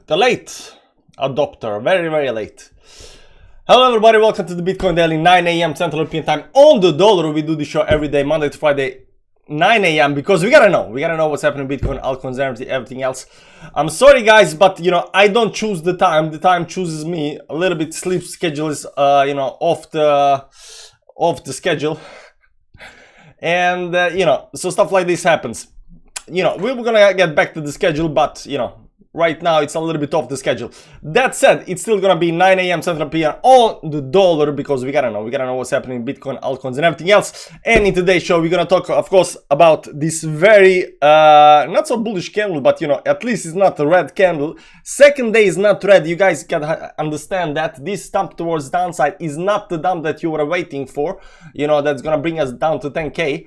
The late adopter, very late. Hello everybody, welcome to the Bitcoin Daily, 9 a.m. Central European Time on the dollar. We do the show every day, Monday to Friday, 9 a.m. because we gotta know what's happening in Bitcoin, altcoins, everything else. I'm sorry guys, but I don't choose the time chooses me. A little bit sleep schedule is off the schedule. And so stuff like this happens. We were gonna get back to the schedule, but right now it's a little bit off the schedule. That said, it's still gonna be 9 a.m. Central PM on the dollar because we gotta know what's happening in Bitcoin, altcoins, and everything else. And in today's show, we're gonna talk, of course, about this very not so bullish candle, but at least it's not a red candle. Second day is not red. You guys can understand that this dump towards downside is not the dump that you were waiting for. That's gonna bring us down to 10K.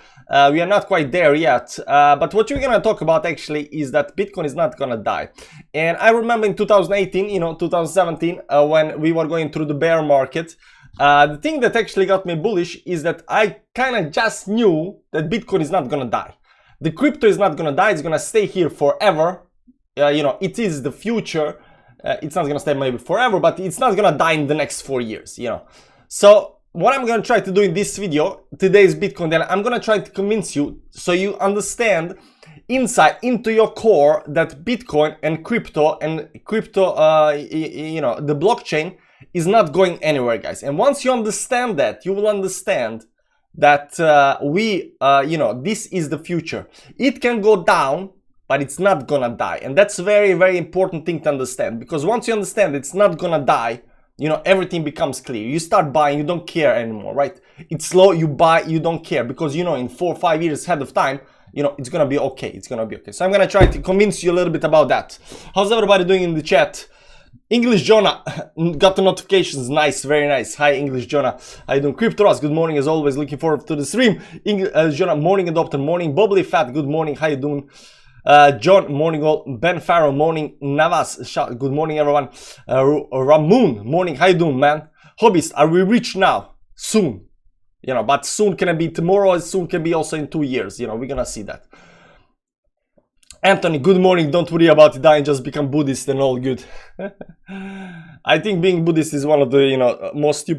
We are not quite there yet, but what we're gonna talk about actually is that Bitcoin is not gonna die. And I remember in 2018, 2017, when we were going through the bear market, the thing that actually got me bullish is that I kind of just knew that Bitcoin is not gonna die. The crypto is not gonna die. It's gonna stay here forever. It is the future. It's not gonna stay maybe forever, but it's not gonna die in the next 4 years. So what I'm gonna try to do in this video, today's Bitcoin Daily, I'm gonna try to convince you so you understand insight into your core that Bitcoin and crypto the blockchain is not going anywhere, guys. And once you understand that, you will understand that this is the future. It can go down, but it's not gonna die. And that's a very important thing to understand, because once you understand it's not gonna die, everything becomes clear. You start buying, you don't care anymore, right? It's slow, you buy, you don't care, because in 4 or 5 years ahead of time, it's gonna be okay. It's gonna be okay. So I'm gonna try to convince you a little bit about that. How's everybody doing in the chat? English Jonah got the notifications. Nice, very nice. Hi English Jonah, how you doing? Crypto Ross, good morning as always. Looking forward to the stream. Jonah, morning adopter, morning. Bubbly Fat, good morning. How you doing? John, morning all. Ben Farrow, morning. Navas, good morning everyone. Ramoon, morning. How you doing, man? Hobbyist, are we rich now? Soon. But soon can it be tomorrow, soon can be also in 2 years. We're gonna see that. Anthony, good morning. Don't worry about it dying, just become Buddhist and all good. I think being Buddhist is one of the most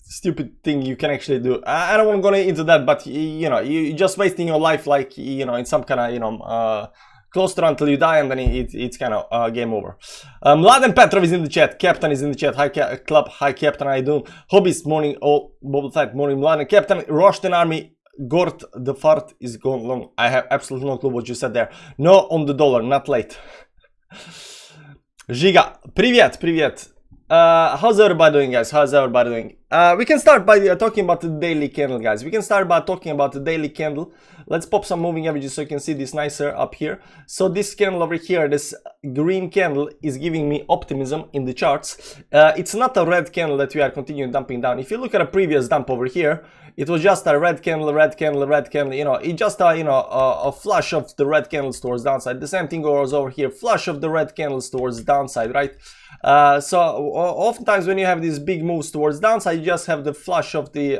stupid thing you can actually do. I don't want to go into that, but you're just wasting your life like in some kind of cloister until you die, and then it's kind of game over. Mladen Petrov is in the chat. Captain is in the chat. Hi club. Hi Captain, how you doing? Hobbyist, morning. All bubble tight, morning. Mladen Captain. Roshten Army. Gort the fart is going long. I have absolutely no clue what you said there. No on the dollar, not late. Giga, привет. How's everybody doing, guys? How's everybody doing? We can start by talking about the daily candle, guys. We can start by talking about the daily candle. Let's pop some moving averages so you can see this nicer up here. So this candle over here, this green candle, is giving me optimism in the charts. It's not a red candle that we are continuing dumping down. If you look at a previous dump over here, it was just a red candle. It just a flush of the red candles towards downside. The same thing goes over here, flush of the red candles towards downside, right? So oftentimes when you have these big moves towards downside, you just have the flush of the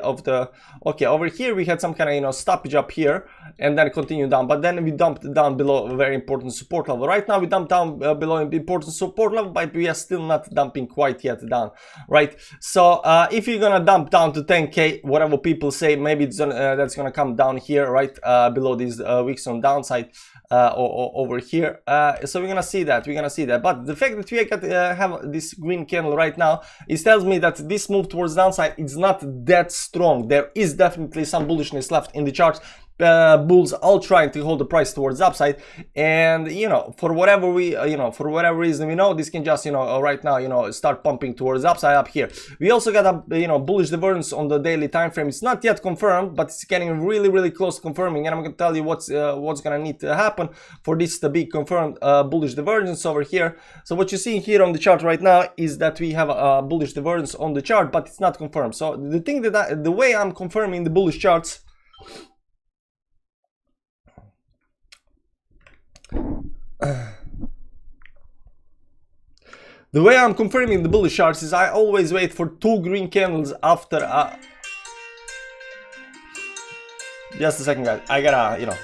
okay, over here we had some kind of stoppage up here and then continue down, but then we dumped down below a very important support level. Right now we dumped down below an important support level, but we are still not dumping quite yet down, right? So if you're gonna dump down to 10K, whatever people say, maybe it's that's gonna come down here, right, below these wicks on downside, or over here. So we're gonna see that, but the fact that we have this green candle right now, it tells me that this move towards downside is not that strong. There is definitely some bullishness left in the charts. Bulls all trying to hold the price towards upside, and for whatever reason, this can just right now start pumping towards upside up here. We also got a bullish divergence on the daily time frame. It's not yet confirmed, but it's getting really close to confirming, and I'm gonna tell you what's gonna need to happen for this to be confirmed. Bullish divergence over here. So what you see here on the chart right now is that we have a bullish divergence on the chart, but it's not confirmed. So the thing that the way I'm confirming the bullish charts, the way I'm confirming the bullish charts is I always wait for 2 green candles after just a second guys, I gotta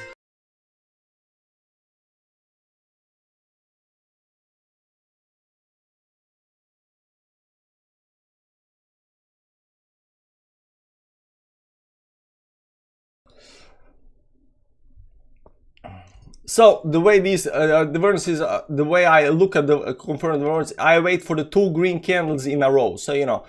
So the way these divergences, the way I look at the confirmed divergence, I wait for the 2 green candles in a row. So, you know,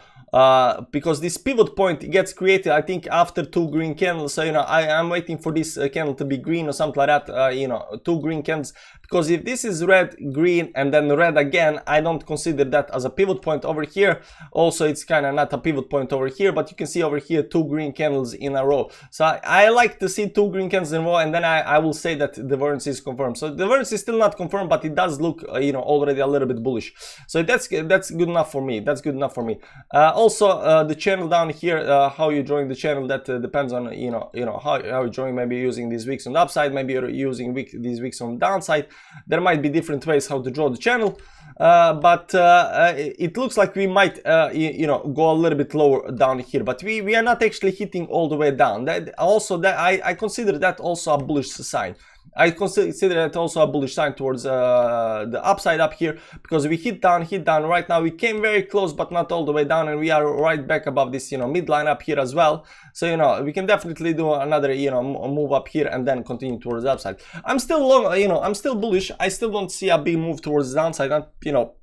because this pivot point gets created, I think, after 2 green candles. So, you know, I'm waiting for this candle to be green or something like that, you know, 2 green candles. Because if this is red, green, and then red again, I don't consider that as a pivot point over here. Also, it's kind of not a pivot point over here, but you can see over here 2 green candles in a row. So I like to see 2 green candles in a row, and then I will say that the divergence is confirmed. So the divergence is still not confirmed, but it does look, you know, already a little bit bullish. So that's good enough for me. That's good enough for me. Also, the channel down here, how you join the channel, that depends on you know how you join. Maybe you're using these wicks on the upside, maybe you're using these wicks on the downside. There might be different ways how to draw the channel, but it looks like we might you know, go a little bit lower down here, but we are not actually hitting all the way down. That also, that I consider that also a bullish sign. I consider that also a bullish sign towards the upside up here, because we hit down right now. We came very close, but not all the way down, and we are right back above this, you know, midline up here as well. So, you know, we can definitely do another, you know, move up here and then continue towards the upside. I'm still long, you know, I'm still bullish. I still don't see a big move towards the downside. And, you know,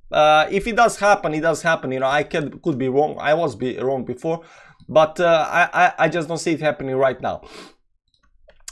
if it does happen, it does happen. You know, I could be wrong. I was wrong before, but I just don't see it happening right now.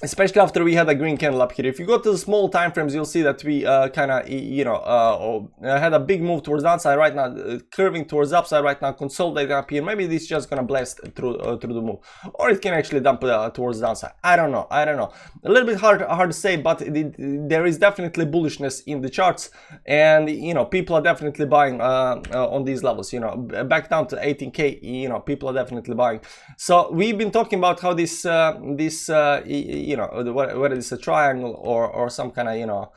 Especially after we had a green candle up here. If you go to the small time frames, you'll see that we kind of, you know, had a big move towards the downside right now, curving towards the upside right now, consolidating up here. Maybe this is just gonna blast through the move, or it can actually dump towards the downside. I don't know. A little bit hard to say, but there is definitely bullishness in the charts, and you know, people are definitely buying on these levels. You know, back down to 18K. You know, people are definitely buying. So we've been talking about how this you know, whether it's a triangle or some kind of, you know,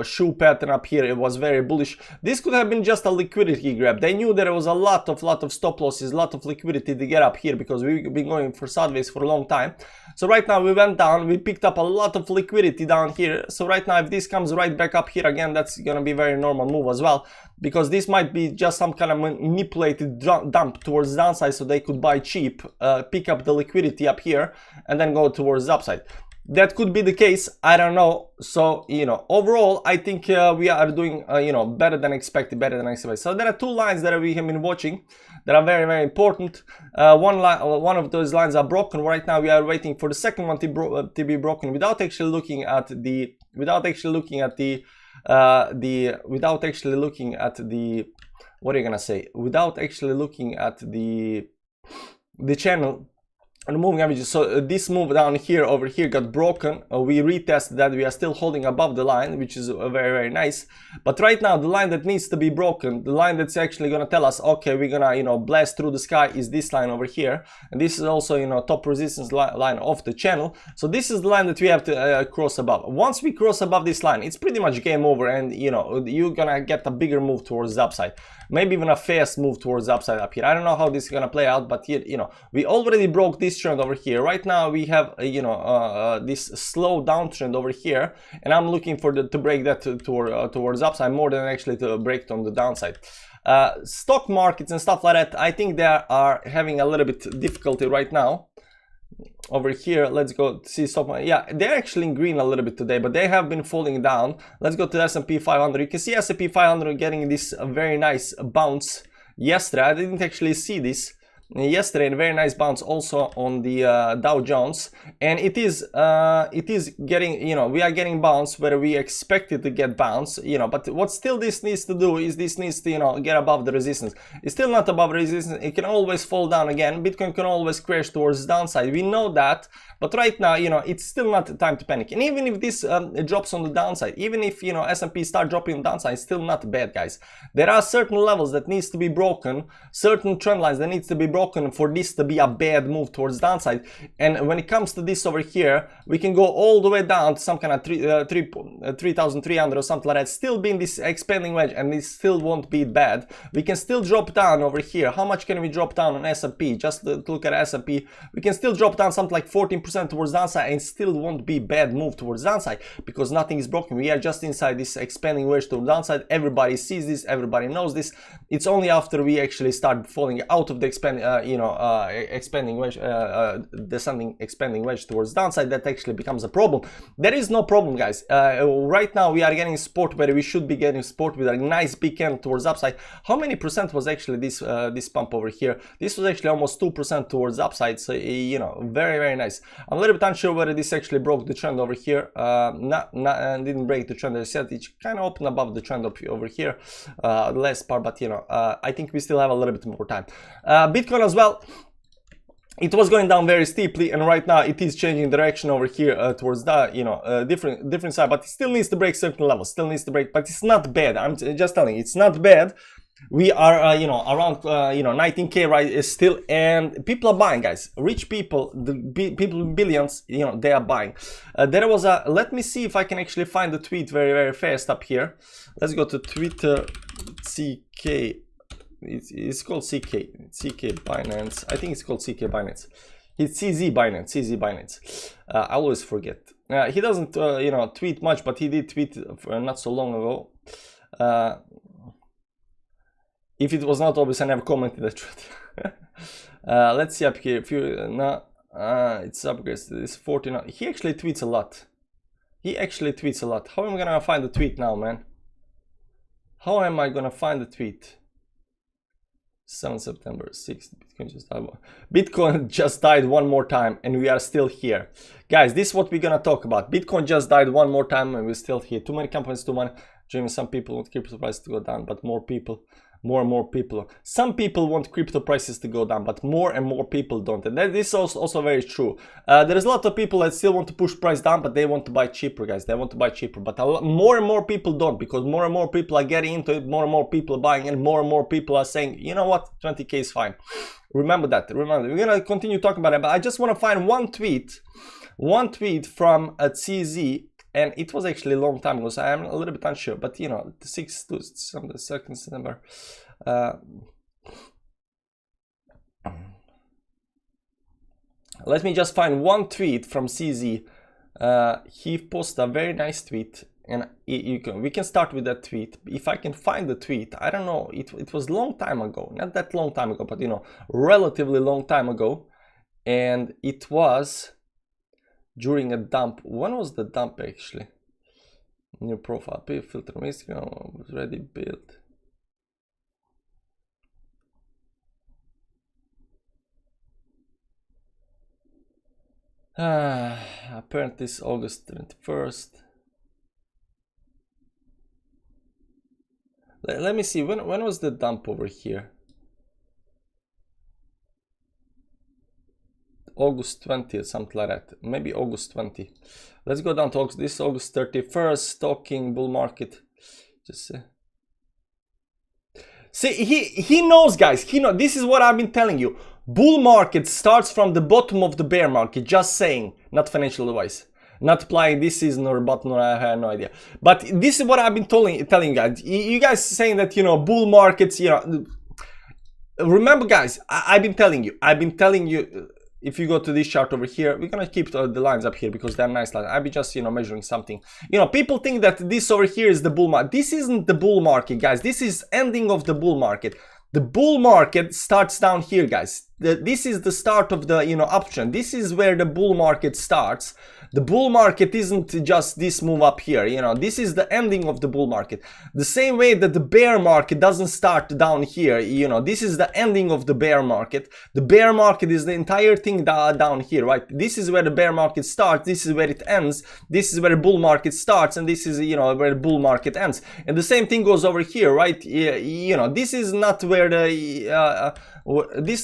shoe pattern up here, it was very bullish. This could have been just a liquidity grab. They knew there was a lot of stop losses, a lot of liquidity to get up here, because we've been going for sideways for a long time. So right now we went down, we picked up a lot of liquidity down here. So right now, if this comes right back up here again, that's gonna be a very normal move as well, because this might be just some kind of manipulated dump towards the downside, so they could buy cheap, pick up the liquidity up here, and then go towards the upside. That could be the case, I don't know. So, you know, overall, I think we are doing, you know, better than expected. So there are 2 lines that we have been watching that are very, very important. One of those lines are broken. Right now, we are waiting for the second one to be broken without actually looking at the, what are you gonna say? Without actually looking at the channel and moving averages. So this move down here over here got broken. We retested that. We are still holding above the line, which is very, very nice. But right now, the line that needs to be broken, the line that's actually gonna tell us, okay, we're gonna, you know, blast through the sky, is this line over here. And this is also, you know, top resistance line of the channel. So this is the line that we have to cross above. Once we cross above this line, it's pretty much game over, and you know, you're gonna get a bigger move towards the upside. Maybe even a fast move towards the upside up here. I don't know how this is gonna play out, but here, you know, we already broke this trend over here. Right now we have you know, this slow downtrend over here, and I'm looking for to break that towards upside more than actually to break on the downside. Stock markets and stuff like that, I think they are having a little bit difficulty right now. Over here, let's go see stock market. Yeah, they're actually in green a little bit today, but they have been falling down. Let's go to the S&P 500. You can see S&P 500 getting this very nice bounce yesterday. I didn't actually see this yesterday, a very nice bounce also on the Dow Jones, and it is getting, you know, we are getting bounce where we expected to get bounce, you know, but what still this needs to do is this needs to, you know, get above the resistance. It's still not above resistance. It can always fall down again. Bitcoin can always crash towards the downside. We know that, but right now, you know, it's still not the time to panic. And even if this drops on the downside, even if, you know, S&P start dropping on the downside, it's still not bad, guys. There are certain levels that needs to be broken, certain trend lines that needs to be broken for this to be a bad move towards downside. And when it comes to this over here, we can go all the way down to some kind of 3,300 or something like that, still be in this expanding wedge, and this still won't be bad. We can still drop down over here. How much can we drop down on S&P? Just to look at S&P, we can still drop down something like 14% towards downside, and still won't be bad move towards downside, because nothing is broken. We are just inside this expanding wedge towards downside. Everybody sees this, everybody knows this. It's only after we actually start falling out of the expanding expanding wedge, descending expanding wedge towards downside, that actually becomes a problem. There is no problem, guys. Right now we are getting support where we should be getting support with a nice big candle towards upside. How many percent was actually this this pump over here? This was actually almost 2% towards upside, so very nice. I'm a little bit unsure whether this actually broke the trend over here. Didn't break the trend. As I said, it kind of opened above the trend over here, the last part, but I think we still have a little bit more time. Bitcoin as well, it was going down very steeply, and right now it is changing direction over here towards the different side, but it still needs to break certain levels, but it's not bad. I'm just telling you, it's not bad. We are around 19k right still, and people are buying, guys. Rich people, the people with billions, they are buying. There was a, let me see if I can actually find the tweet very fast up here. Let's go to Twitter. CK, it's called CK Binance. I think it's called CK Binance. It's CZ Binance. I always forget. He doesn't tweet much, but he did tweet not so long ago. If it was not obvious, I never commented the truth. Let's see up here. If you it's upgrades. It's 49. He actually tweets a lot. How am I gonna find the tweet now, man? How am I gonna find the tweet? 7 September 6th. Bitcoin just died one more time, and we are still here, guys. This is what we're gonna talk about. Bitcoin just died one more time, and we're still here. Too many companies, too many. Some people want crypto prices to go down, but more and more people. Some people want crypto prices to go down, but more and more people don't. And this is also very true. There's a lot of people that still want to push price down, but they want to buy cheaper, guys. They want to buy cheaper, but more and more people don't, because more and more people are getting into it, more and more people are buying, and more people are saying, you know what, 20k is fine. Remember that. Remember, we're gonna continue talking about it, but I just want to find one tweet from a CZ. And it was actually a long time ago, so I'm a little bit unsure. But the 6th to the 2nd September. Let me just find one tweet from CZ. He posted a very nice tweet, and we can start with that tweet. If I can find the tweet, I don't know. It was a long time ago, not that long time ago, but relatively long time ago, and it was during a dump. When was the dump actually? New profile, filter, was ready built. Apparently it's August 21st. Let me see, when was the dump over here? August 20th, something like that. Maybe August 20. Let's go down to August. This is August 31st, talking bull market. Just see, he knows, guys. He knows. This is what I've been telling you. Bull market starts from the bottom of the bear market. Just saying, not financial advice. Not applying this season or button, or I have no idea. But this is what I've been telling you guys. You guys saying that bull markets. Remember, guys, I've been telling you. If you go to this chart over here, we're gonna keep the lines up here because they're nice lines. I'll be just measuring something. People think that this over here is the bull market. This isn't the bull market, guys. This is ending of the bull market. The bull market starts down here, guys. This is the start of the uptrend. This is where the bull market starts. The bull market isn't just this move up here, this is the ending of the bull market. The same way that the bear market doesn't start down here, this is the ending of the bear market. The bear market is the entire thing down here, right? This is where the bear market starts, this is where it ends, this is where the bull market starts, and this is, where the bull market ends. And the same thing goes over here, right? This is not where the, this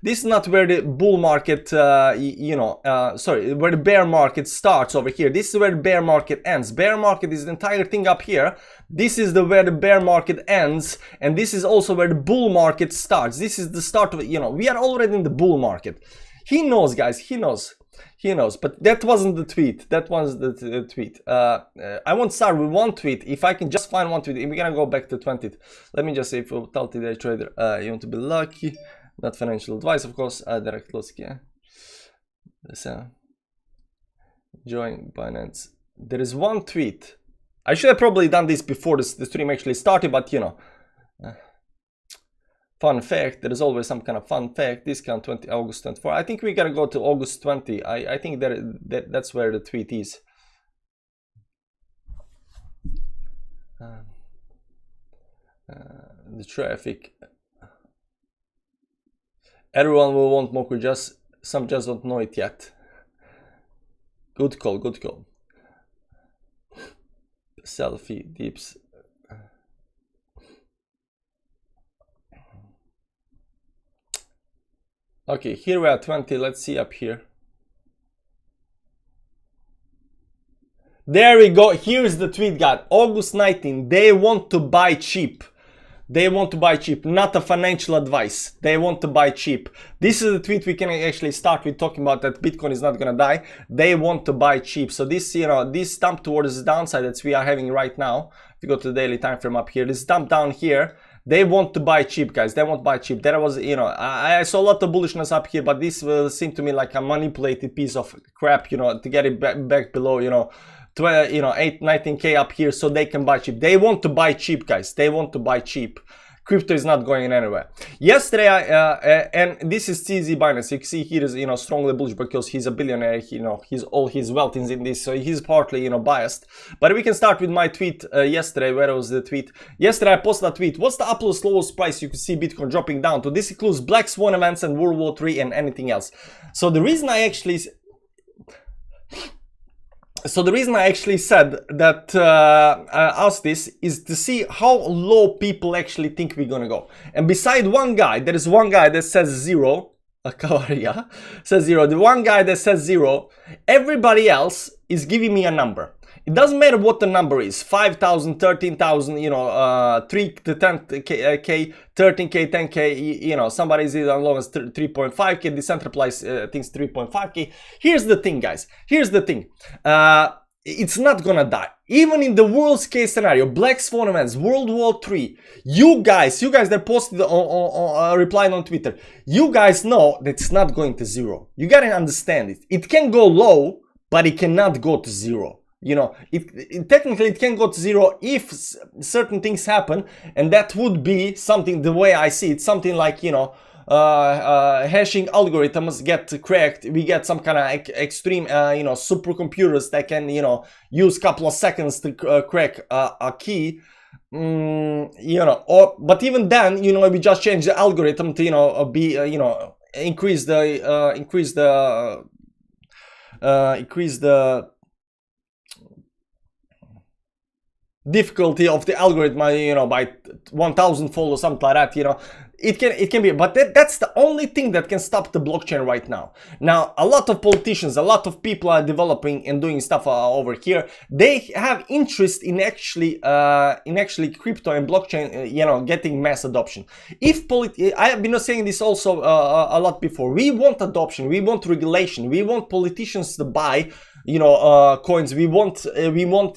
is not where the bull market, where the bear market starts over here. This is where the bear market ends. Bear market is the entire thing up here. This is where the bear market ends, and this is also where the bull market starts. This is the start of it. We are already in the bull market. He knows, guys. He knows. But that wasn't the tweet. That was the tweet. I won't start with one tweet. If I can just find one tweet, we're gonna go back to 20th. Let me just say for multi-day trader, you want to be lucky, not financial advice, of course. Direct loss, yeah. Join Binance. There is one tweet. I should have probably done this before the stream actually started, but fun fact. There is always some kind of fun fact. Discount 20 August 24. I think we gotta go to August 20. I think that's where the tweet is. The traffic. Everyone will want Moku, some just don't know it yet. Good call, good call. Selfie, deeps. Okay, here we are 20, let's see up here. There we go, here's the tweet, guys. August 19, they want to buy cheap. They want to buy cheap, not a financial advice. They want to buy cheap. This is the tweet we can actually start with talking about that Bitcoin is not gonna die. They want to buy cheap. So this, you know, this dump towards the downside that we are having right now. If you go to the daily time frame up here, this dump down here, they want to buy cheap, guys. They want to buy cheap. There was, you know, I saw a lot of bullishness up here, but this will seem to me like a manipulated piece of crap, you know, to get it back below, you know, 19K up here so they can buy cheap. They want to buy cheap, guys. They want to buy cheap. Crypto is not going anywhere. Yesterday, and this is CZ Binance. You can see here is, you know, strongly bullish because he's a billionaire. You know, all his wealth is in this, so he's partly, you know, biased. But we can start with my tweet yesterday. Where was the tweet? Yesterday, I posted a tweet. What's the absolute lowest price you could see Bitcoin dropping down to? This includes Black Swan events and World War III and anything else. So the reason I actually said that asked this is to see how low people actually think we're gonna go. And beside one guy, there is one guy that says zero. Kavaria says zero. The one guy that says zero, everybody else is giving me a number. It doesn't matter what the number is, 5,000, 13,000, you know, 3 to 10K, 13K, 10K, you know, somebody's as long as 3.5K, decentralized things 3.5K. Here's the thing, guys. Here's the thing. It's not gonna die. Even in the worst case scenario, Black Swan events, World War III, you guys that posted replied on Twitter, you guys know that it's not going to zero. You gotta understand it. It can go low, but it cannot go to zero. You know, technically it can go to zero if certain things happen, and that would be something, the way I see it, something like, you know, hashing algorithms get cracked. We get some kind of extreme, you know, supercomputers that can, you know, use a couple of seconds to crack a key. You know, but even then, you know, we just change the algorithm to, you know, you know, increase the difficulty of the algorithm, you know, by 1,000-fold or something like that. You know, it can be, but that's the only thing that can stop the blockchain right now. Now, a lot of politicians, a lot of people are developing and doing stuff over here. They have interest in actually crypto and blockchain, you know, getting mass adoption. I have been saying this also a lot before. We want adoption, we want regulation, we want politicians to buy, you know, coins. We want,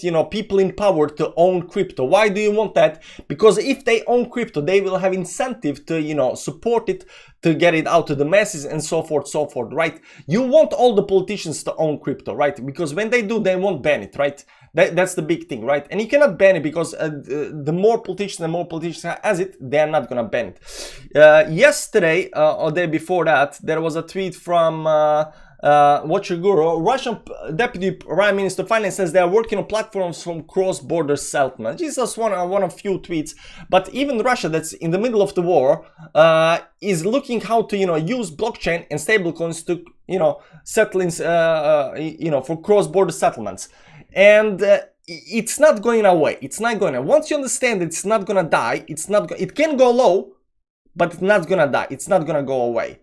you know, people in power to own crypto. Why do you want that? Because if they own crypto, they will have incentive to, you know, support it, to get it out to the masses and so forth, right? You want all the politicians to own crypto, right? Because when they do, they won't ban it, right? That's the big thing, right? And you cannot ban it because the more politicians has it, they're not gonna ban it. Yesterday, or day before that, there was a tweet from Watch Your Guru. Russian Deputy Prime Minister of Finance says they are working on platforms from cross-border settlement. This is one of few tweets, but even Russia, that's in the middle of the war, is looking how to, you know, use blockchain and stablecoins to, you know, settle in, you know, for cross-border settlements. And it's not going away. It's not going away. Once you understand it's not gonna die, it can go low, but it's not gonna die. It's not gonna go away.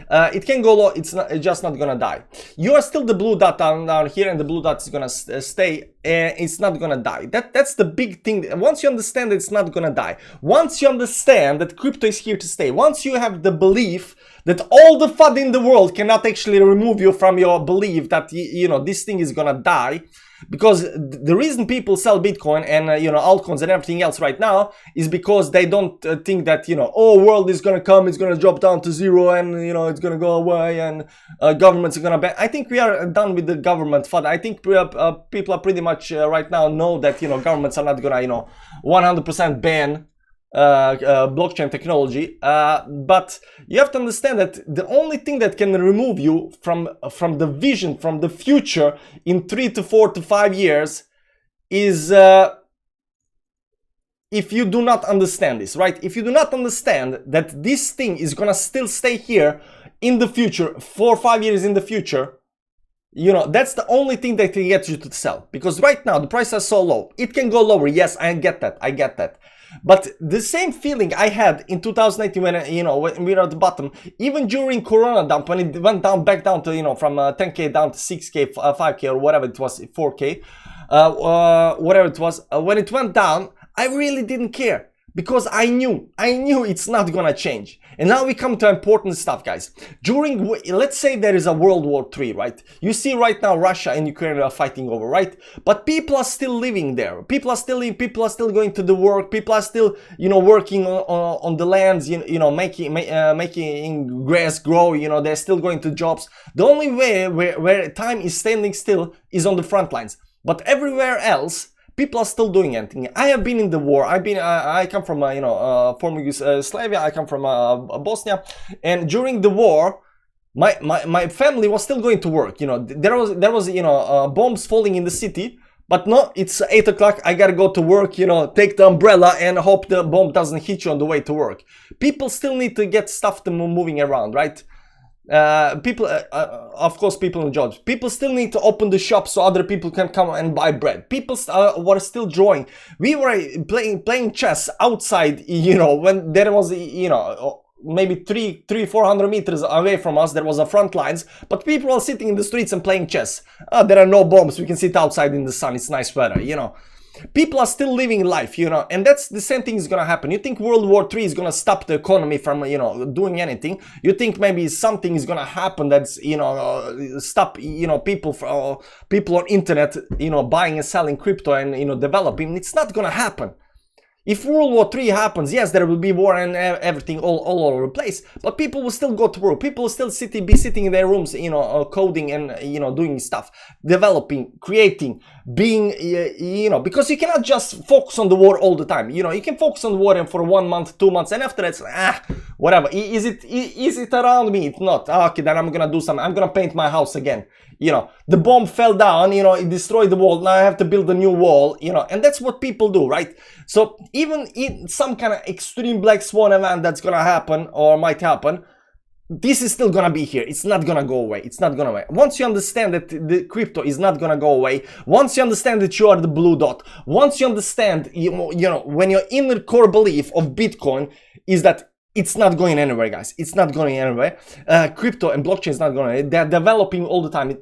It can go low. It's just not gonna die. You are still the blue dot down here, and the blue dot is gonna stay. It's not gonna die. That's the big thing. Once you understand that it's not gonna die, once you understand that crypto is here to stay, once you have the belief that all the FUD in the world cannot actually remove you from your belief that, you know, this thing is gonna die. Because the reason people sell Bitcoin and, you know, altcoins and everything else right now is because they don't think that, you know, oh, world is gonna come, it's gonna drop down to zero, and, you know, it's gonna go away, and governments are gonna ban. I think we are done with the government FUD. I think people are pretty much right now know that, you know, governments are not gonna, you know, 100% ban blockchain technology, but you have to understand that the only thing that can remove you from the vision, from the future in 3 to 4 to 5 years is if you do not understand this, right? If you do not understand that this thing is gonna still stay here in the future, 4 or 5 years in the future, you know, that's the only thing that can get you to sell. Because right now the prices are so low. It can go lower, yes, I get that. But the same feeling I had in 2018 when, you know, when we were at the bottom, even during Corona dump, when it went down, back down to, you know, from 10K down to 6K, 5K or whatever it was, 4K, whatever it was, when it went down, I really didn't care. Because I knew it's not gonna change. And now we come to important stuff, guys. During, let's say there is a World War III, right? You see right now Russia and Ukraine are fighting over, right? But people are still living there. People are still living, people are still going to the work, people are still, you know, working on the lands, you know, making grass grow, you know, they're still going to jobs. The only way where time is standing still is on the front lines. But everywhere else, people are still doing anything. I have been in the war. I come from you know, former Yugoslavia. I come from Bosnia, and during the war, my family was still going to work. You know, there was you know, bombs falling in the city, but no, it's 8 o'clock. I gotta go to work. You know, take the umbrella and hope the bomb doesn't hit you on the way to work. People still need to get stuff to moving around, right? People, of course, people in jobs. People still need to open the shop so other people can come and buy bread. People were still drawing. We were playing chess outside, you know, when there was, you know, maybe 300-400 meters away from us, there was a front lines, but people are sitting in the streets and playing chess. There are no bombs. We can sit outside in the sun. It's nice weather, you know. People are still living life, you know, and that's the same thing is gonna happen. You think World War III is gonna stop the economy from, you know, doing anything? You think maybe something is gonna happen that's, you know, stop, you know, people on internet, you know, buying and selling crypto and, you know, developing? It's not gonna happen. If World War III happens, yes, there will be war and everything all over the place, but people will still go to work. People will still be sitting in their rooms, you know, coding and, you know, doing stuff, developing, creating, being, you know, because you cannot just focus on the war all the time. You know, you can focus on the war for 1 month, 2 months, and after that, whatever. Is it around me? It's not. Okay, then I'm gonna do something. I'm gonna paint my house again. You know, the bomb fell down, you know, it destroyed the wall. Now I have to build a new wall, you know, and that's what people do, right? So even in some kind of extreme black swan event that's gonna happen or might happen, this is still gonna be here. It's not gonna go away. It's not gonna go away. Once you understand that the crypto is not gonna go away, once you understand that you are the blue dot, once you understand, you know, when your inner core belief of Bitcoin is that it's not going anywhere, guys. It's not going anywhere. Crypto and blockchain is not going. They're developing all the time.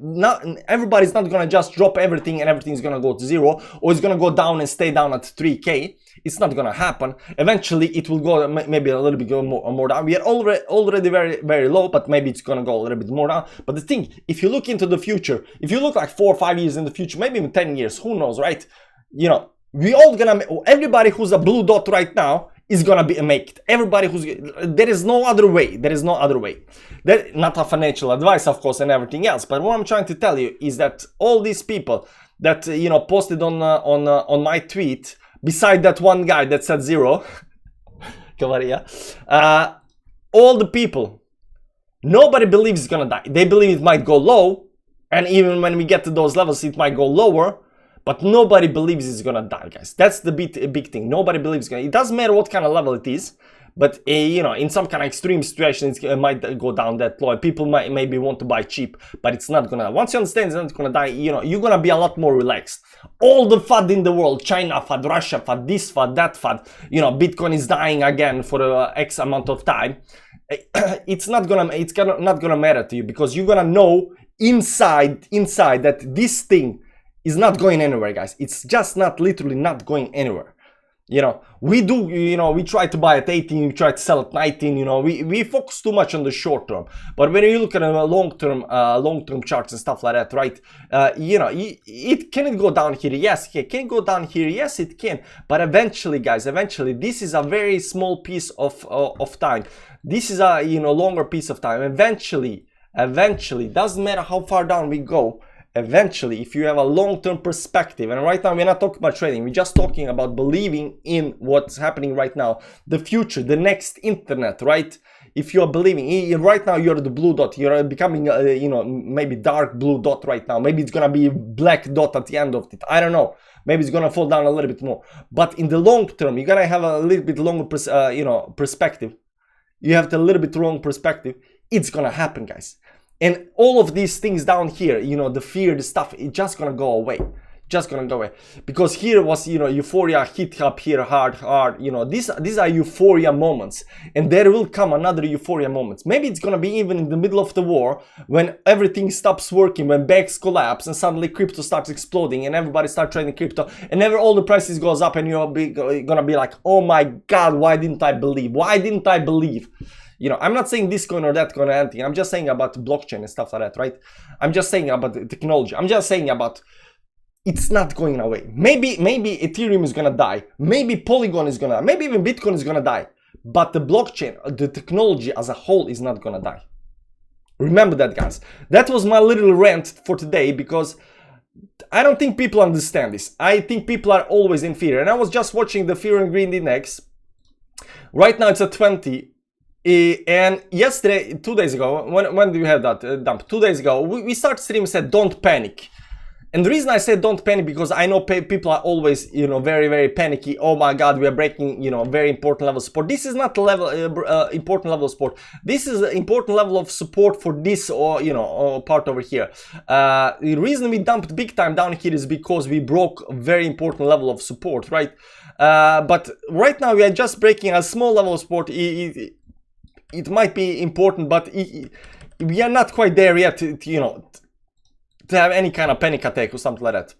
Everybody's not gonna just drop everything and everything's gonna go to zero, or it's gonna go down and stay down at 3K. It's not gonna happen. Eventually, it will go maybe a little bit more down. We are already very low, but maybe it's gonna go a little bit more down. But the thing, if you look into the future, if you look like 4 or 5 years in the future, maybe even 10 years, who knows, right? You know, we all gonna. Everybody who's a blue dot right now is gonna be make it. Everybody who's, there is no other way. There is no other way. That, not a financial advice, of course, and everything else. But what I'm trying to tell you is that all these people that, you know, posted on my tweet, beside that one guy that said zero, all the people, nobody believes it's gonna die. They believe it might go low, and even when we get to those levels, it might go lower. But nobody believes it's gonna die, guys. That's the big thing. Nobody believes it's gonna. It doesn't matter what kind of level it is, but you know, in some kind of extreme situation, it might go down that low. People might maybe want to buy cheap, but it's not gonna. Once you understand it's not gonna die, you know, you're gonna be a lot more relaxed. All the FUD in the world, China FUD, Russia FUD, this FUD, that FUD. You know, Bitcoin is dying again for X amount of time. It's not gonna matter to you, because you're gonna know inside that this thing is not going anywhere, guys. It's just literally not going anywhere. You know, we do, you know, we try to buy at 18, we try to sell at 19, you know, we focus too much on the short term. But when you look at a long term charts and stuff like that, right? You know, can it go down here? Yes, it can go down here. Yes, it can. But eventually, guys, this is a very small piece of time. This is a, you know, longer piece of time. Eventually, doesn't matter how far down we go, eventually, if you have a long-term perspective, and right now we're not talking about trading, we're just talking about believing in what's happening right now, the future, the next internet, right? If you are believing, right now you're the blue dot, you're becoming, you know, maybe dark blue dot right now, maybe it's gonna be black dot at the end of it, I don't know, maybe it's gonna fall down a little bit more, but in the long term, you're gonna have a little bit longer, you know, perspective. You have the little bit wrong perspective, it's gonna happen, guys. And all of these things down here, you know, the fear, the stuff, it's just gonna go away. Just gonna go away. Because here was, you know, euphoria hit up here hard, you know, these are euphoria moments. And there will come another euphoria moments. Maybe it's gonna be even in the middle of the war, when everything stops working, when banks collapse and suddenly crypto starts exploding and everybody starts trading crypto and all the prices goes up and you're gonna be like, oh my God, why didn't I believe? Why didn't I believe? You know, I'm not saying this coin or that coin or anything. I'm just saying about blockchain and stuff like that, right? I'm just saying about the technology. I'm just saying about it's not going away. Maybe Ethereum is gonna die. Maybe Polygon is gonna die. Maybe even Bitcoin is gonna die. But the blockchain, the technology as a whole is not gonna die. Remember that, guys. That was my little rant for today because I don't think people understand this. I think people are always in fear. And I was just watching the Fear and Greed Index. Right now it's at 20. And yesterday, 2 days ago, when do you have that dump? 2 days ago, we started stream, said don't panic. And the reason I said don't panic, because I know people are always, you know, very, very panicky. Oh my God, we are breaking, you know, very important level of support. This is not level important level of support. This is an important level of support for this, or you know, part over here. The reason we dumped big time down here is because we broke a very important level of support, right? But right now we are just breaking a small level of support. It might be important, but we are not quite there yet, you know, to have any kind of panic attack or something like that.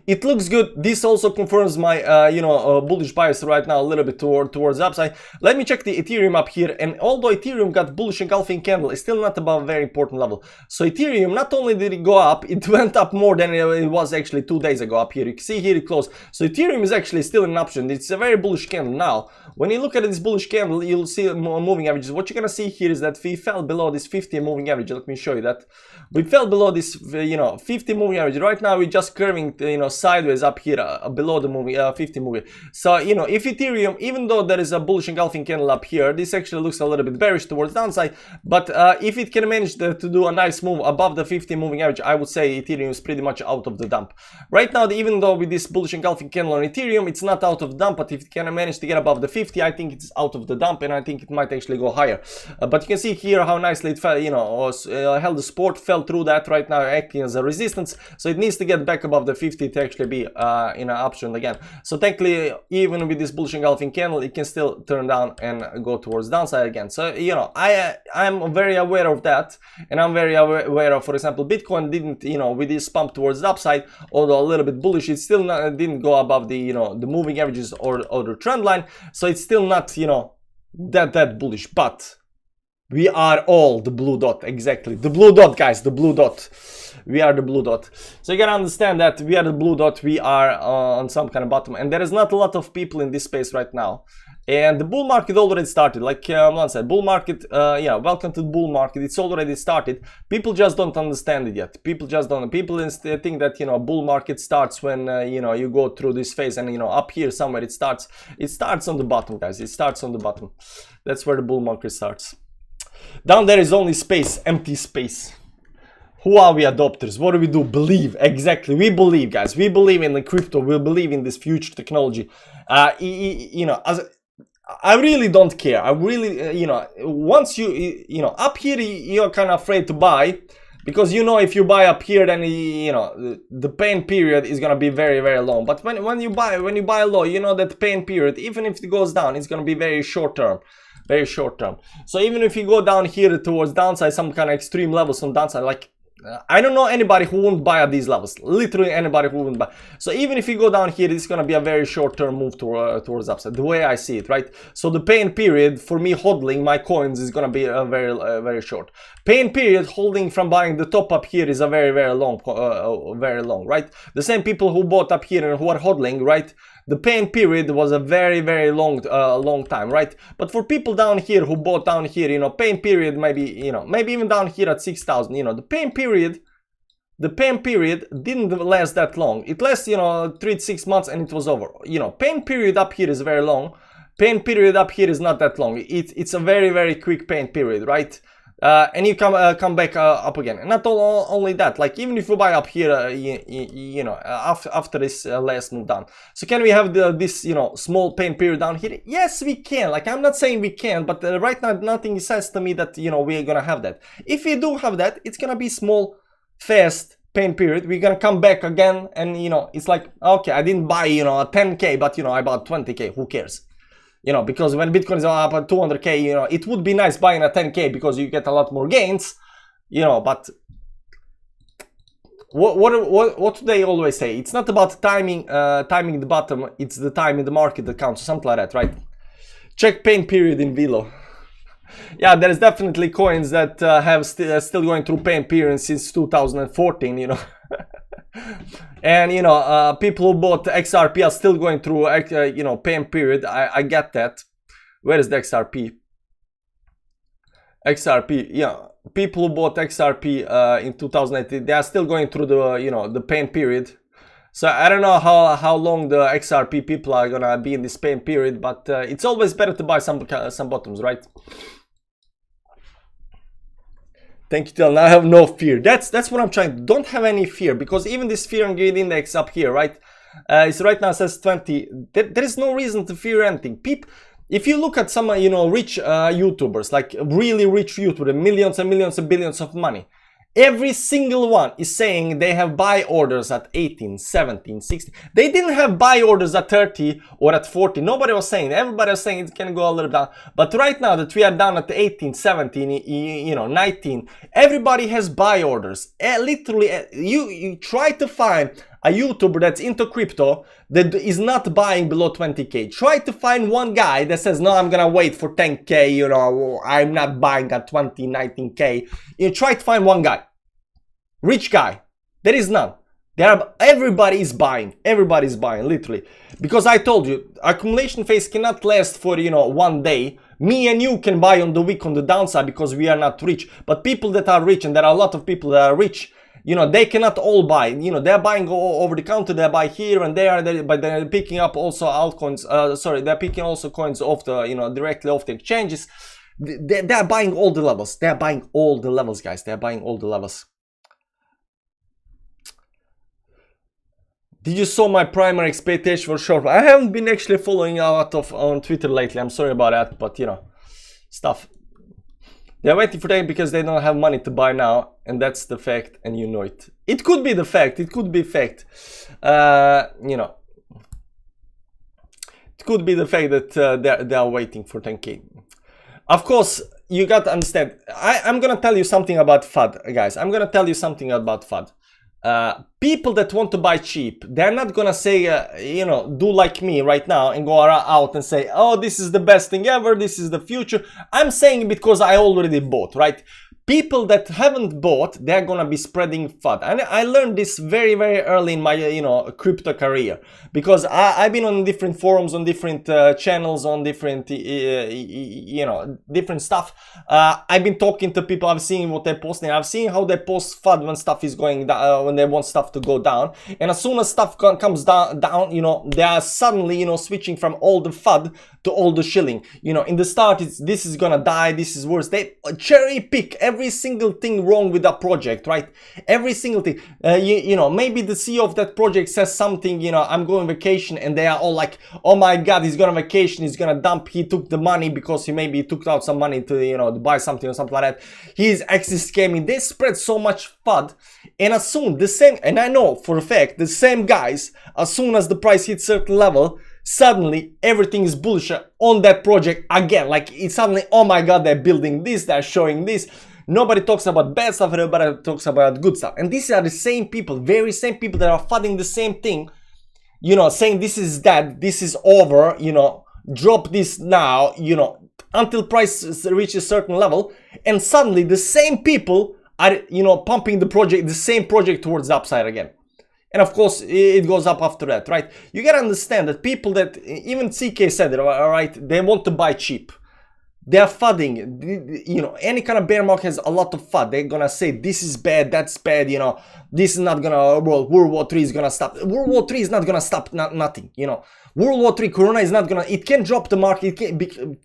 It looks good. This also confirms my, you know, bullish bias right now a little bit towards the upside. Let me check the Ethereum up here. And although Ethereum got bullish engulfing candle, it's still not above a very important level. So Ethereum, not only did it go up, it went up more than it was actually 2 days ago up here. You can see here it closed. So Ethereum is actually still an option. It's a very bullish candle. Now, when you look at this bullish candle, you'll see moving averages. What you're gonna see here is that we fell below this 50 moving average. Let me show you that. We fell below this, you know, 50 moving average. Right now, we're just curving, you know, sideways up here below the moving 50 moving. So, you know, if Ethereum, even though there is a bullish engulfing candle up here, this actually looks a little bit bearish towards downside. But if it can manage to do a nice move above the 50 moving average, I would say Ethereum is pretty much out of the dump. Right now, even though with this bullish engulfing candle on Ethereum, it's not out of the dump, but if it can manage to get above the 50, I think it's out of the dump, and I think it might actually go higher. But you can see here how nicely it fell, you know, held the support, fell through that, right now acting as a resistance. So it needs to get back above the 50 to actually be in an option again. So technically, even with this bullish engulfing candle, it can still turn down and go towards downside again. So, you know, I'm very aware of that, and I'm very aware of, for example, Bitcoin didn't, you know, with this pump towards the upside, although a little bit bullish, it still didn't go above the, you know, the moving averages or the trend line. So it's still not, you know, that bullish. But we are all the blue dot. Exactly, the blue dot, guys, the blue dot. We are the blue dot. So you gotta understand that we are the blue dot. We are on some kind of bottom, and there is not a lot of people in this space right now. And the bull market already started. Like Mlan said, bull market, yeah, welcome to the bull market. It's already started. People just don't understand it yet. People just don't. People think that, you know, bull market starts when, you know, you go through this phase, and, you know, up here somewhere it starts. It starts on the bottom, guys. It starts on the bottom. That's where the bull market starts. Down there is only space, empty space. Who are we adopters? What do we do? Believe. Exactly. We believe, guys. We believe in the crypto. We believe in this future technology. You know, I really don't care. I really, you know, once you know, up here, you're kind of afraid to buy, because, you know, if you buy up here, then, you know, the pain period is gonna be very, very long. But when you buy low, you know that pain period, even if it goes down, it's gonna be very short term. Very short term. So even if you go down here towards downside, some kind of extreme levels on downside, like I don't know anybody who wouldn't buy at these levels. Literally anybody who wouldn't buy. So even if you go down here, it's gonna be a very short term move towards upside, the way I see it, right? So the pain period for me hodling my coins is gonna be a very short. Pain period holding from buying the top up here is a very long, right? The same people who bought up here and who are hodling, right? The pain period was a very long time, right? But for people down here who bought down here, you know, pain period maybe, you know, maybe even down here at 6,000, you know, the pain period the pain period didn't last that long. It lasted, you know, 3 to 6 months and it was over. You know, pain period up here is very long. Pain period up here is not that long. It's a very, very quick pain period, right? And you come back up again. And not only that, like even if you buy up here, you know, after this last move down. So can we have this, you know, small pain period down here? Yes, we can. Like I'm not saying we can, but right now nothing says to me that, you know, we're gonna have that. If we do have that, it's gonna be small, fast pain period. We're gonna come back again, and you know, it's like, okay, I didn't buy, you know, a 10k, but you know, I bought 20k. Who cares? You know, because when Bitcoin is up at 200k, you know, it would be nice buying a 10k because you get a lot more gains, you know. But what do they always say? It's not about timing the bottom, it's the time in the market that counts, or something like that, right? Check pain period in Velo. Yeah, there's definitely coins that have still going through pain period since 2014, you know. And you know, people who bought XRP are still going through you know, pain period. I get that. Where is the XRP? XRP, yeah, people who bought XRP in 2018, they are still going through the, you know, the pain period. So I don't know how long the XRP people are gonna be in this pain period, but it's always better to buy some bottoms, right? Thank you, Till. Now I have no fear. That's what I'm trying. Don't have any fear, because even this fear and greed index up here, right? It's right now says 20. There is no reason to fear anything. If you look at some, you know, rich YouTubers, like really rich YouTubers, millions and millions and billions of money, every single one is saying they have buy orders at 18, 17, 16. They didn't have buy orders at 30 or at 40. Nobody was saying. Everybody was saying it can go a little down. But right now that we are down at 18, 17, you know, 19, everybody has buy orders. Literally, you try to find a YouTuber that's into crypto that is not buying below 20k. Try to find one guy that says, no, I'm gonna wait for 10k, you know, I'm not buying at 20, 19k. You try to find one guy. Rich guy. There is none. Everybody is buying. Everybody is buying, literally. Because I told you, accumulation phase cannot last for, you know, one day. Me and you can buy on the week on the downside because we are not rich. But people that are rich, and there are a lot of people that are rich, you know, they cannot all buy. You know, they're buying over the counter, they buy here and there, but they're picking up also altcoins. Sorry, they're picking also coins off the, you know, directly off the exchanges. They're buying all the levels. They're buying all the levels, guys. They're buying all the levels. Did you saw my primary expectation for short? I haven't been actually following a lot on Twitter lately. I'm sorry about that, but you know, stuff. They're waiting for that because they don't have money to buy now, and that's the fact, and you know it. It could be the fact. It could be fact. You know, it could be the fact that they are waiting for 10k. Of course, you got to understand. I'm gonna tell you something about FUD, guys. I'm gonna tell you something about FUD. People that want to buy cheap, they're not gonna say, you know, do like me right now and go out and say, oh, this is the best thing ever, this is the future. I'm saying it because I already bought, right? People that haven't bought, they're gonna be spreading FUD. And I learned this very, very early in my, you know, crypto career, because I've been on different forums, on different channels, on different, you know, different stuff. I've been talking to people, I've seen what they're posting, I've seen how they post FUD when stuff is going down, when they want stuff to go down. And as soon as stuff comes down, you know, they are suddenly, you know, switching from all the FUD to all the shilling. You know, in the start, this is gonna die, this is worse. They cherry pick every single thing wrong with that project, right? Every single thing. You know, maybe the CEO of that project says something, you know, I'm going vacation, and they are all like, oh my god, he's going on vacation, he's gonna dump, he took the money because he maybe took out some money to, you know, to buy something or something like that. He's actually scamming. They spread so much FUD, and as soon the same, and I know for a fact, the same guys, as soon as the price hits certain level, suddenly everything is bullish on that project again. Like it's suddenly, oh my god, they're building this, they're showing this. Nobody talks about bad stuff, everybody talks about good stuff. And these are the same people, very same people that are FUDing the same thing, you know, saying this is dead, this is over, you know, drop this now, you know, until price reaches a certain level. And suddenly the same people are, you know, pumping the project, the same project towards the upside again. And of course, it goes up after that, right? You gotta understand that people that, even CK said it, all right, they want to buy cheap. They are fudding. You know, any kind of bear market has a lot of FUD. They're gonna say this is bad, that's bad. You know, this is not gonna. Well, World War III is gonna stop. World War III is not gonna stop nothing. You know, World War III, Corona is not gonna. It can drop the market.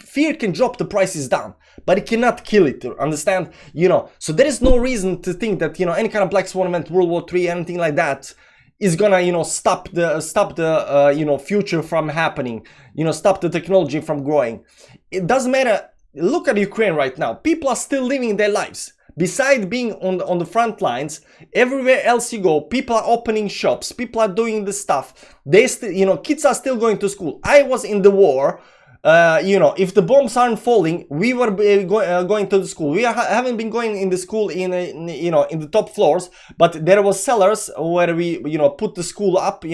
Fear can drop the prices down, but it cannot kill it. Understand? You know, so there is no reason to think that, you know, any kind of black swan event, World War III, anything like that, is gonna, you know, stop the you know, future from happening. You know, stop the technology from growing. It doesn't matter. Look at Ukraine right now. People are still living their lives. Besides being on the front lines, everywhere else you go, people are opening shops. People are doing the stuff. They still, you know, kids are still going to school. I was in the war. You know, if the bombs aren't falling, we were going to the school. We haven't been going in the school in you know, in the top floors, but there was cellars where we, you know, put the school up,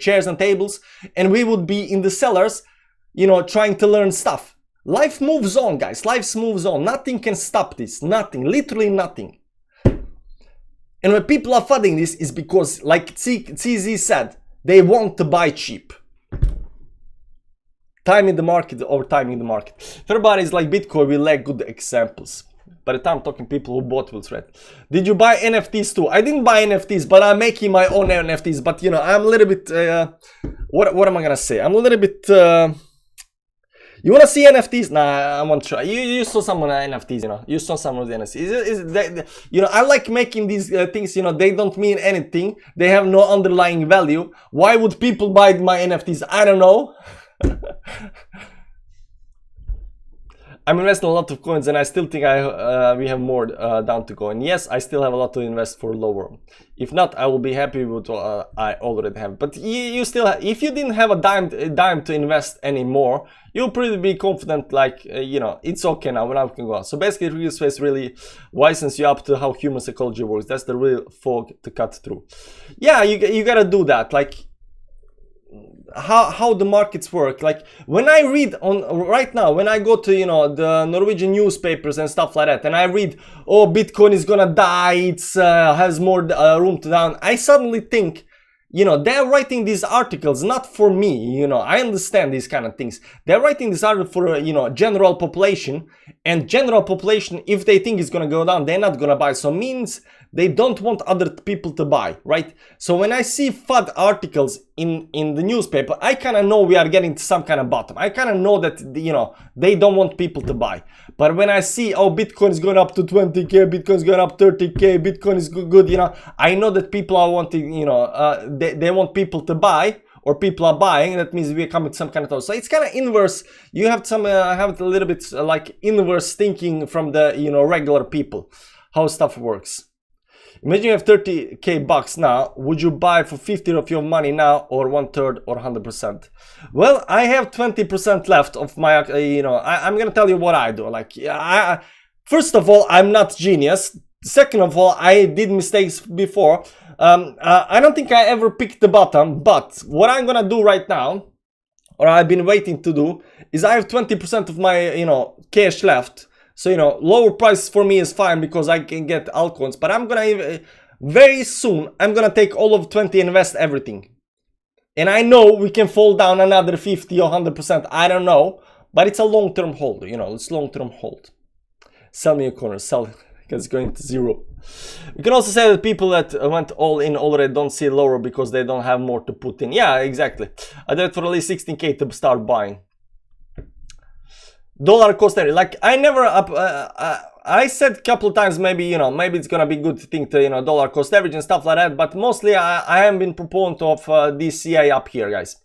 chairs and tables, and we would be in the cellars, you know, trying to learn stuff. Life moves on, guys. Life moves on. Nothing can stop this. Nothing. Literally nothing. And when people are fudding this, is because, like CZ said, they want to buy cheap. Timing the market or timing the market. If everybody's like Bitcoin, we lack good examples. By the time talking, people who bought will threat. Did you buy NFTs too? I didn't buy NFTs, but I'm making my own NFTs. But, you know, I'm a little bit... what am I gonna say? I'm a little bit... You wanna see NFTs? Nah, I won't try. You saw some NFTs, you know. You saw some of the NFTs. You know, I like making these things, you know, they don't mean anything. They have no underlying value. Why would people buy my NFTs? I don't know. I'm investing a lot of coins, and I still think we have more down to go. And yes, I still have a lot to invest for lower. If not, I will be happy with what I already have. But you still have, if you didn't have a dime to invest anymore, you'll pretty be confident, like, you know, it's okay now, when I can go on. So basically, real space really wisens you up to how human psychology works. That's the real fog to cut through. Yeah, you gotta do that. Like, how the markets work. Like, when I read on right now, when I go to, you know, the Norwegian newspapers and stuff like that, and I read, oh, Bitcoin is gonna die, it's has more room to down, I suddenly think, you know, they're writing these articles not for me. You know, I understand these kind of things. They're writing this article for, you know, general population, and general population, if they think it's gonna go down, they're not gonna buy. So means they don't want other people to buy, right? So when I see FUD articles in the newspaper, I kind of know we are getting to some kind of bottom. I kind of know that, you know, they don't want people to buy. But when I see, oh, Bitcoin is going up to 20k, Bitcoin is going up 30k, Bitcoin is good, you know, I know that people are wanting, you know, they want people to buy, or people are buying. That means we come with some kind of thought. So it's kind of inverse. You have some have a little bit like inverse thinking from the, you know, regular people, how stuff works. Imagine you have 30k bucks now. Would you buy for 50 of your money now, or 1/3 or 100%? Well, I have 20% left of my, you know, I'm gonna tell you what I do. Like, first of all, I'm not genius. Second of all, I did mistakes before. I don't think I ever picked the bottom, but what I'm gonna do right now, or I've been waiting to do, is I have 20% of my, you know, cash left. So, you know, lower price for me is fine because I can get altcoins. But I'm gonna, very soon, I'm gonna take all of 20 and invest everything. And I know we can fall down another 50 or 100%. I don't know. But it's a long-term hold, you know, it's long-term hold. Sell me a corner, sell it, because it's going to zero. We can also say that people that went all in already don't see lower because they don't have more to put in. Yeah, exactly. I did it for at least 16k to start buying. Dollar cost average, like I never I said a couple of times, maybe, you know, maybe it's gonna be good to think to, you know, dollar cost average and stuff like that, but mostly I haven't been proponent of DCA up here, guys.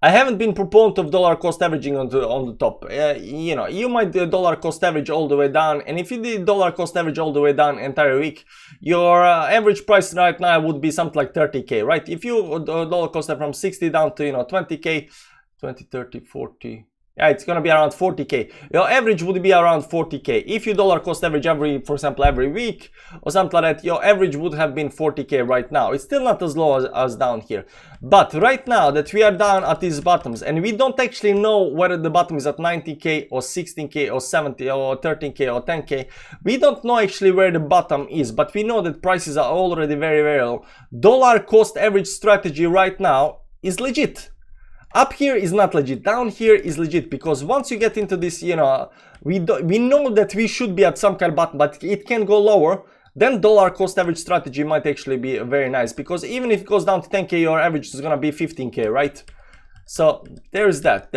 I haven't been proponent of dollar cost averaging on the top. You know, you might do dollar cost average all the way down, and if you did dollar cost average all the way down entire week, your average price right now would be something like 30k, right? If you dollar cost average from 60 down to, you know, 20k, 20, 30, 40. Yeah, it's gonna be around 40k. Your average would be around 40k. If you dollar cost average for example, every week or something like that, your average would have been 40k right now. It's still not as low as down here. But right now that we are down at these bottoms, and we don't actually know whether the bottom is at 90k or 16k or 70 or 13k or 10k. We don't know actually where the bottom is, but we know that prices are already very, very low. Dollar cost average strategy right now is legit. Up here is not legit, down here is legit, because once you get into this, you know, we know that we should be at some kind of bottom, but it can go lower. Then dollar cost average strategy might actually be very nice, because even if it goes down to 10k, your average is gonna be 15k, right? So there's that.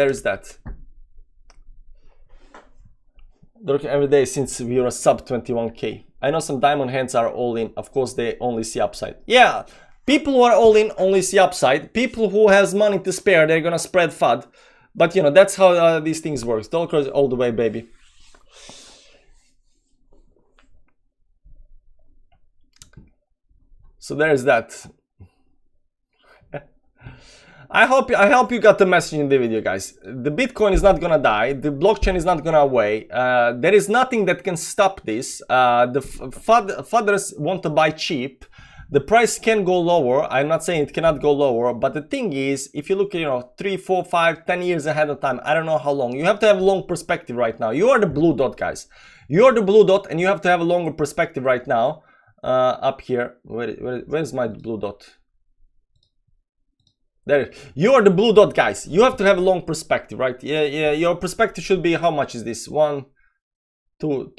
Working every day since we were sub 21k. I know some diamond hands are all in. Of course, they only see upside. Yeah, people who are all in only see upside. People who has money to spare, they're gonna spread FUD. But you know, that's how these things work. Dollar all the way, baby. So there's that. I hope you got the message in the video, guys. The Bitcoin is not gonna die. The blockchain is not gonna away. There is nothing that can stop this. The FUDders want to buy cheap. The price can go lower. I'm not saying it cannot go lower, but the thing is, if you look, you know, 3, 4, 5, 10 years ahead of time, I don't know how long. You have to have a long perspective right now. You are the blue dot, guys. You are the blue dot, and you have to have a longer perspective right now. Up here, where's my blue dot? There, you are the blue dot, guys. You have to have a long perspective, right? Yeah. Your perspective should be, how much is this? 1, 2.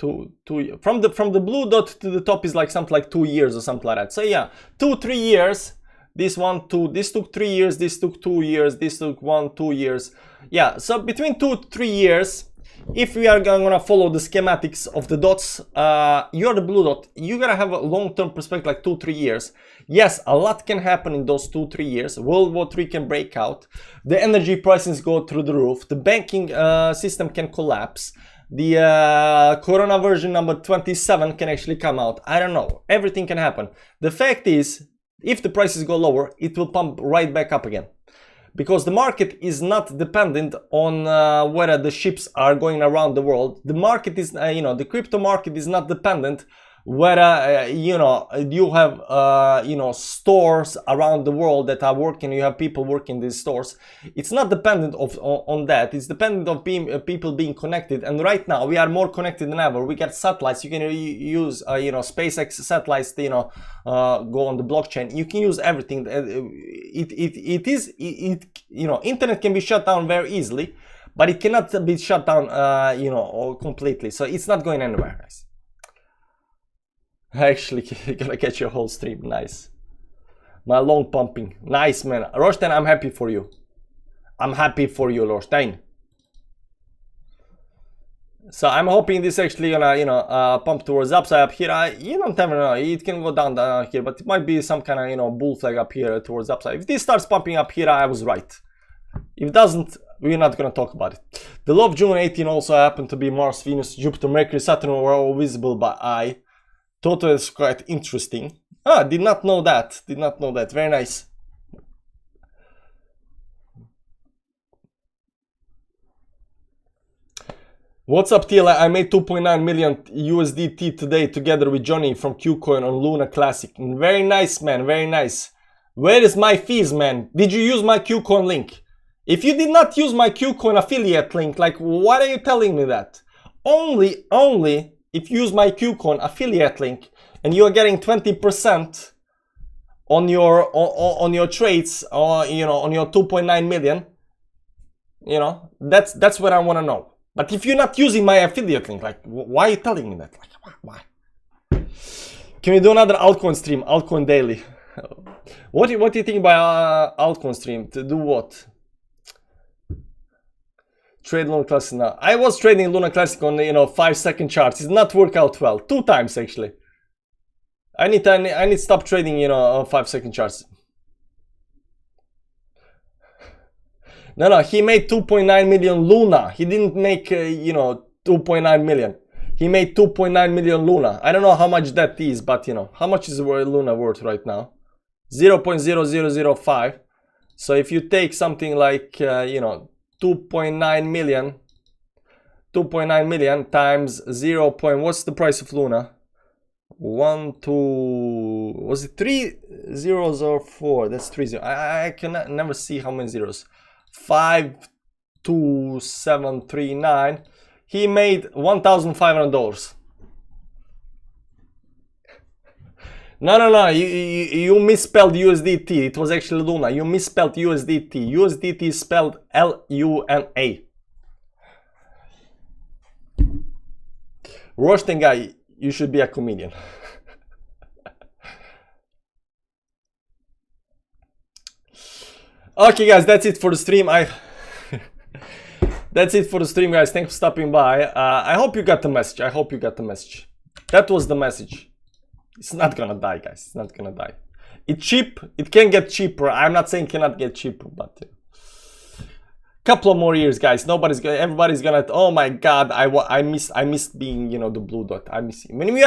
From the blue dot to the top is like something like 2 years or something like that. So yeah, 2, 3 years. This 1, 2. This took 3 years. This took 2 years. This took 1, 2 years. Yeah. So between 2 to 3 years. If we are gonna follow the schematics of the dots, you're the blue dot. You gotta have a long-term perspective, like 2, 3 years. Yes, a lot can happen in those 2, 3 years. World War III can break out. The energy prices go through the roof. The banking system can collapse. The Corona version number 27 can actually come out. I don't know. Everything can happen. The fact is, if the prices go lower, it will pump right back up again. Because the market is not dependent on whether the ships are going around the world. The market is, you know, the crypto market is not dependent whether, you know, you have, you know, stores around the world that are working, you have people working in these stores. It's not dependent on that. It's dependent on people being connected. And right now we are more connected than ever. We got satellites. You can use, you know, SpaceX satellites, you know, go on the blockchain. You can use everything. You know, internet can be shut down very easily, but it cannot be shut down, you know, completely. So it's not going anywhere, guys. Actually, gonna catch your whole stream. Nice. My long pumping. Nice, man. Rostein, I'm happy for you. I'm happy for you, Rostein. So I'm hoping this actually gonna, you know, pump towards upside up here. You don't ever know. It can go down here, but it might be some kind of, you know, bull flag up here towards upside. If this starts pumping up here, I was right. If it doesn't, we're not gonna talk about it. The low of June 18 also happened to be Mars, Venus, Jupiter, Mercury, Saturn were all visible by eye. Total is quite interesting. Ah, did not know that. Did not know that. Very nice. What's up, TLA? I made 2.9 million USDT today together with Johnny from KuCoin on Luna Classic. Very nice, man. Very nice. Where is my fees, man? Did you use my KuCoin link? If you did not use my KuCoin affiliate link, like, why are you telling me that? Only if you use my KuCoin affiliate link and you are getting 20% on your trades, or you know, on your 2.9 million, you know, that's what I want to know. But if you're not using my affiliate link, like, why are you telling me that? Like, why? Can we do another altcoin stream, altcoin daily? What do you think about altcoin stream? To do what? Trade Luna Classic now. I was trading Luna Classic on, you know, 5-second charts. It did not work out well. 2 times actually. I need to stop trading, you know, on 5-second charts. No, he made 2.9 million Luna. He didn't make, you know, 2.9 million. He made 2.9 million Luna. I don't know how much that is, but you know, how much is Luna worth right now? 0.0005. So if you take something like, you know, 2.9 million times 0. What's the price of Luna? 1, 2, was it 3 zeros or 4? That's 3 zeros. I can never see how many zeros. 5, 2, 7, 3, 9. He made $1,500. No. You misspelled USDT. It was actually Luna. You misspelled USDT. USDT is spelled Luna. Roasting guy, you should be a comedian. Okay, guys, that's it for the stream. That's it for the stream, guys. Thanks for stopping by. I hope you got the message. I hope you got the message. That was the message. It's not gonna die, guys. It's not gonna die. It's cheap. It can get cheaper. I'm not saying cannot get cheaper, but couple of more years, guys. Everybody's gonna. Oh my God! I missed being, you know, the blue dot. I miss when you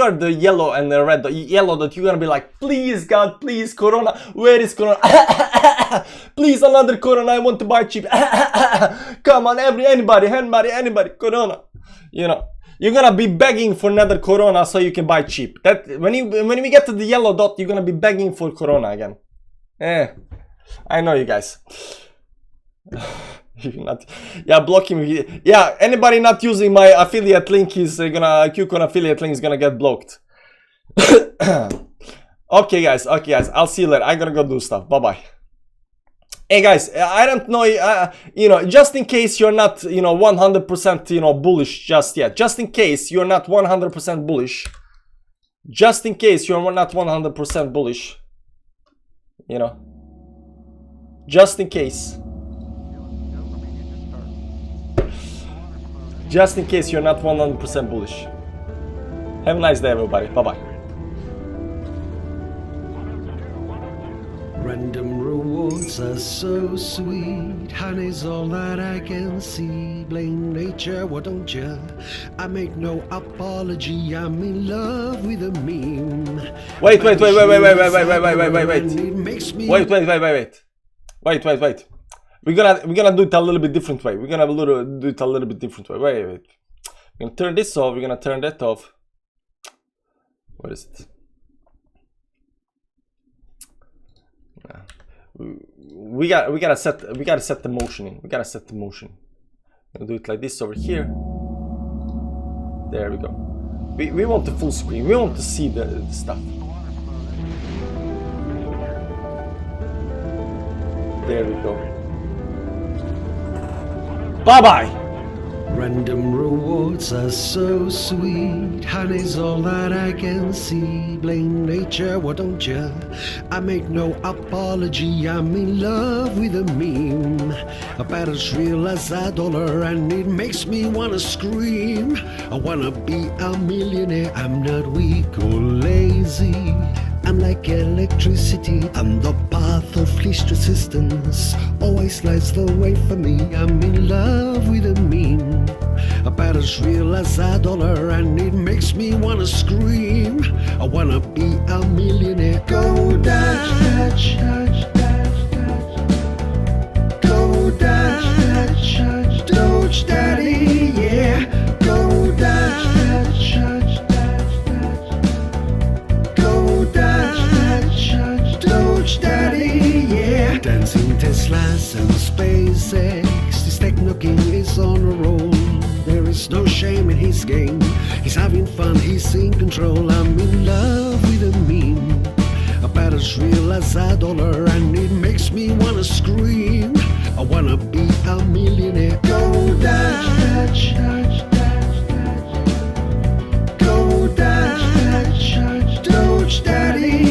are the yellow and the red. The yellow dot, you're gonna be like, please God, please Corona. Where is Corona? Please another Corona. I want to buy cheap. Come on, anybody, Corona. You know, you're gonna be begging for another Corona so you can buy cheap. That when we get to the yellow dot, you're gonna be begging for Corona again. I know you guys. Blocking me. Yeah, anybody not using my affiliate link is gonna QCon affiliate link is gonna get blocked. Okay guys, I'll see you later. I'm gonna go do stuff. Bye bye. Hey guys, I don't know, you know, just in case you're not, you know, 100%, you know, bullish just yet. Just in case you're not 100% bullish. Just in case you're not 100% bullish. You know. Just in case. Just in case you're not 100% bullish. Have a nice day, everybody. Bye-bye. Random rewards are so sweet. Honey's all that I can see. Blame nature, why don't you? I make no apology. I'm in love with a meme. Wait. Wait. We're gonna do it a little bit different way. We're gonna do it a little bit different way. Wait. We're gonna turn this off. We're gonna turn that off. Where is it? We gotta set the motion in. We gotta set the motion. We're gonna do it like this over here. There we go. We want the full screen. We want to see the stuff. There we go. Bye-bye! Random rewards are so sweet. Honey's all that I can see. Blame nature, why don't you? I make no apology. I'm in love with a meme. About as real as a dollar, and it makes me wanna scream. I wanna be a millionaire. I'm not weak or lazy. I'm like electricity on the path of least resistance. Always lies the way for me. I'm in love with a meme. About as real as a dollar, and it makes me wanna scream. I wanna be a millionaire. Go Dutch, Dutch, Dutch, Dutch. Go Dutch, Dutch, Dutch, Daddy, yeah. Go Dutch, Dutch, Dutch. Daddy, yeah. Dancing Teslas and SpaceX. This techno king is on a roll. There is no shame in his game. He's having fun, he's in control. I'm in love with a meme. About as real as a dollar, and it makes me wanna scream. I wanna be a millionaire. Go Dutch, Dutch, Dutch, Dutch. Go Dutch, Dutch, Dutch, Dutch, Daddy.